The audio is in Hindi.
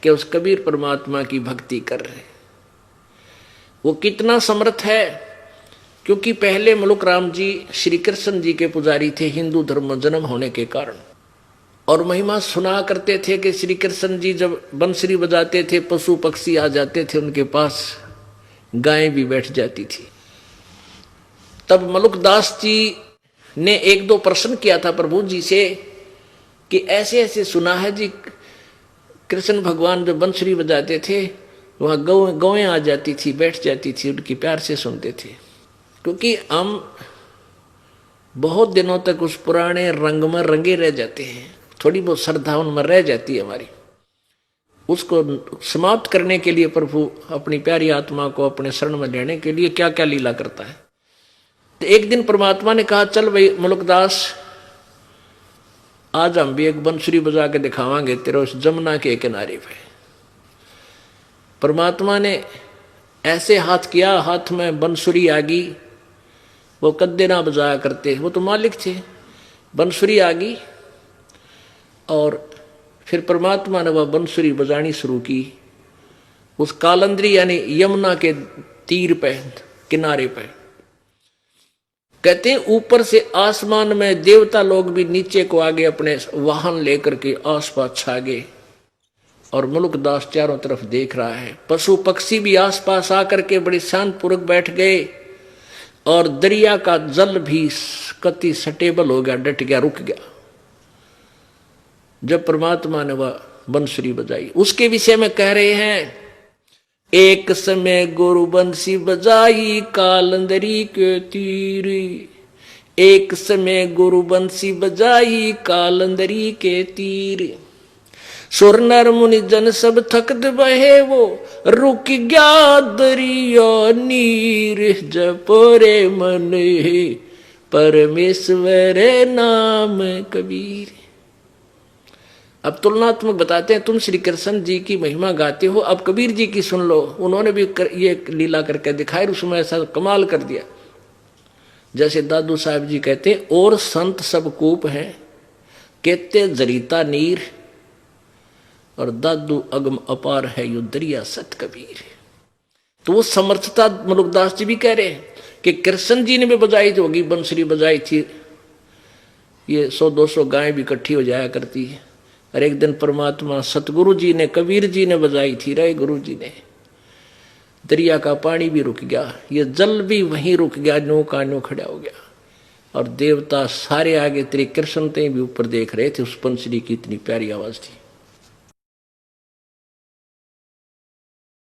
कि उस कबीर परमात्मा की भक्ति कर रहे। वो कितना समर्थ है, क्योंकि पहले मुलुक राम जी श्री कृष्ण जी के पुजारी थे हिंदू धर्म में जन्म होने के कारण, और महिमा सुना करते थे कि श्री कृष्ण जी जब बंसुरी बजाते थे पशु पक्षी आ जाते थे उनके पास, गायें भी बैठ जाती थी। तब मलुकदास जी ने एक दो प्रश्न किया था प्रभु जी से कि ऐसे ऐसे सुना है जी, कृष्ण भगवान जब बंसुरी बजाते थे वहाँ गौएं आ जाती थी, बैठ जाती थी, उनकी प्यार से सुनते थे। क्योंकि हम बहुत दिनों तक उस पुराने रंग में रंगे रह जाते हैं, थोड़ी बहुत श्रद्धा उनमें रह जाती है हमारी। उसको समाप्त करने के लिए प्रभु अपनी प्यारी आत्मा को अपने शरण में लेने के लिए क्या क्या लीला करता है। तो एक दिन परमात्मा ने कहा, चल भाई मुलुकदास, आज हम भी एक बंसुरी बजा के दिखावांगे तेरे उस जमुना के किनारे पे। परमात्मा ने ऐसे हाथ किया, हाथ में बंसुरी आ गई। वो कद्दे ना बजाया करते, वो तो मालिक थे। बंसुरी आ गई और फिर परमात्मा ने वह बंसुरी बजानी शुरू की उस कालंदरी यानी यमुना के तीर पे, किनारे पे। कहते हैं ऊपर से आसमान में देवता लोग भी नीचे को आगे अपने वाहन लेकर के आसपास छा गए, और मुलुकदास चारों तरफ देख रहा है। पशु पक्षी भी आसपास आकर के बड़े शांतपूर्वक बैठ गए, और दरिया का जल भी कति स्टेबल हो गया, डट गया, रुक गया जब परमात्मा ने वह बंसुरी बजाई। उसके विषय में कह रहे हैं, एक समय गुरु बंसी बजाई कालंदरी के तीर, एक समय गुरु बंसी बजाई कालंदरी के तीर, सुर नर मुनि जन सब थकत बहे वो, रुक गया दरिया नीर, जपोरे मन परमेश्वर नाम कबीर। अब तुलनात्मक बताते हैं, तुम श्री कृष्ण जी की महिमा गाते हो, अब कबीर जी की सुन लो। उन्होंने भी ये लीला करके दिखाई, उसमें ऐसा कमाल कर दिया। जैसे दादू साहब जी कहते हैं, और संत सब कूप हैं कहते जरीता नीर, और दादू अगम अपार है यो दरिया सत कबीर। तो वो समर्थता मुलुकदास जी भी कह रहे हैं कि कृष्ण जी ने भी बजाई थी, होगी बंसुरी बजाई थी, ये 100-200 गायें भी इकट्ठी हो जाया करती है। और एक दिन परमात्मा सतगुरु जी ने, कबीर जी ने बजाई थी, राय गुरु जी ने। दरिया का पानी भी रुक गया, ये जल भी वहीं रुक गया, नो का नो खड़ा हो गया, और देवता सारे आगे तेरे कृष्ण ते भी ऊपर देख रहे थे। उस बंसुरी की इतनी प्यारी आवाज थी।